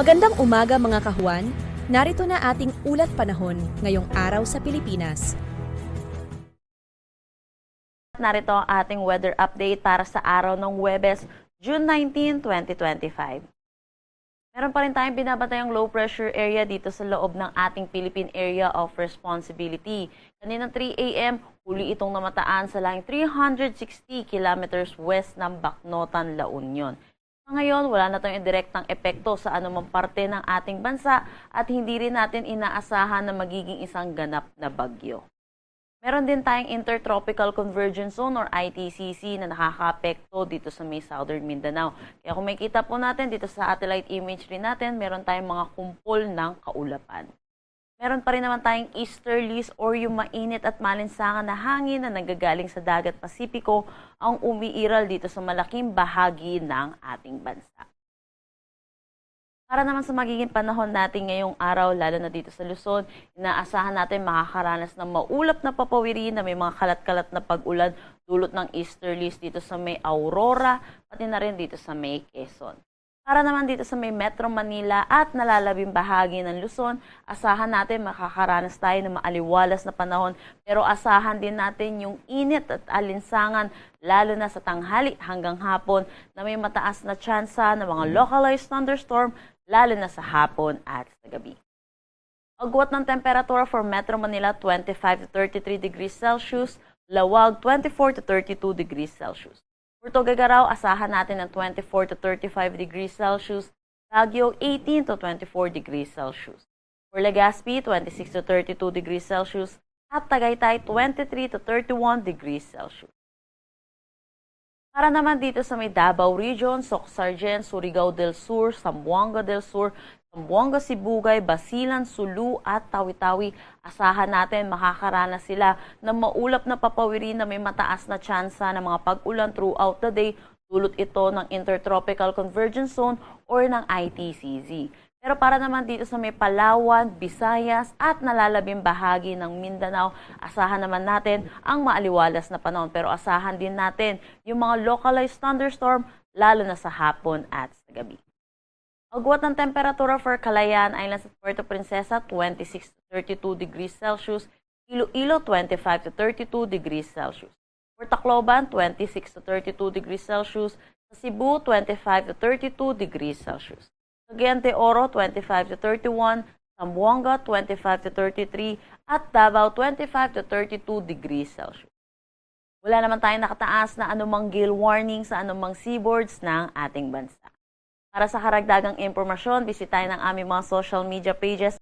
Magandang umaga mga kahuan, narito na ating ulat panahon ngayong araw sa Pilipinas. Narito ang ating weather update para sa araw ng Huwebes, June 19, 2025. Meron pa rin tayong binabatayang low pressure area dito sa loob ng ating Philippine Area of Responsibility. Kaninang 3 a.m., huli itong namataan sa lahing 360 kilometers west ng Bacnotan, La Union. Ngayon, wala na tayong direktang epekto sa anumang parte ng ating bansa at hindi rin natin inaasahan na magiging isang ganap na bagyo. Meron din tayong Intertropical Convergence Zone or ITCZ na nakakaapekto dito sa may Southern Mindanao. Kaya kung makikita po natin dito sa satellite imagery natin, meron tayong mga kumpol ng kaulapan. Meron pa rin naman tayong easterlies or yung mainit at malinsangan na hangin na nanggagaling sa dagat Pasipiko ang umiiral dito sa malaking bahagi ng ating bansa. Para naman sa magiging panahon natin ngayong araw, lalo na dito sa Luzon, inaasahan natin makakaranas ng maulap na papawiri na may mga kalat-kalat na pag-ulan dulot ng easterlies dito sa may Aurora, pati na rin dito sa may Quezon. Para naman dito sa may Metro Manila at nalalabing bahagi ng Luzon, asahan natin makakaranas tayo ng maaliwalas na panahon, pero asahan din natin yung init at alinsangan lalo na sa tanghali hanggang hapon na may mataas na tsansa ng mga localized thunderstorm lalo na sa hapon at sa gabi. Agwat ng temperatura for Metro Manila 25 to 33 degrees Celsius, Lawag 24 to 32 degrees Celsius. For Tuguegarao, asahan natin ng 24 to 35 degrees Celsius, Baguio 18 to 24 degrees Celsius. For Legazpi, 26 to 32 degrees Celsius, at Tagaytay 23 to 31 degrees Celsius. Para naman dito sa may Davao Region, Soc-Sargent, Surigao del Sur, Zamboanga del Sur, Zamboanga Sibugay, Basilan, Sulu at Tawi-Tawi, asahan natin makakaranas sila ng maulap na papawiri na may mataas na tsansa ng mga pag-ulan throughout the day, dulot ito ng Intertropical Convergence Zone or ng ITCZ. Pero para naman dito sa may Palawan, Visayas at nalalabing bahagi ng Mindanao, asahan naman natin ang maaliwalas na panahon. Pero asahan din natin yung mga localized thunderstorm lalo na sa hapon at sa gabi. Agwat ng temperatura for Calayan Islands at Puerto Princesa, 26 to 32 degrees Celsius, Iloilo 25 to 32 degrees Celsius. For Tacloban, 26 to 32 degrees Celsius, sa Cebu, 25 to 32 degrees Celsius. Cagayan de Oro, 25 to 31, Zamboanga, 25 to 33, at Davao, 25 to 32 degrees Celsius. Wala naman tayong nakataas na anumang gale warning sa anumang seaboards ng ating bansa. Para sa karagdagang impormasyon, bisitahin ang aming mga social media pages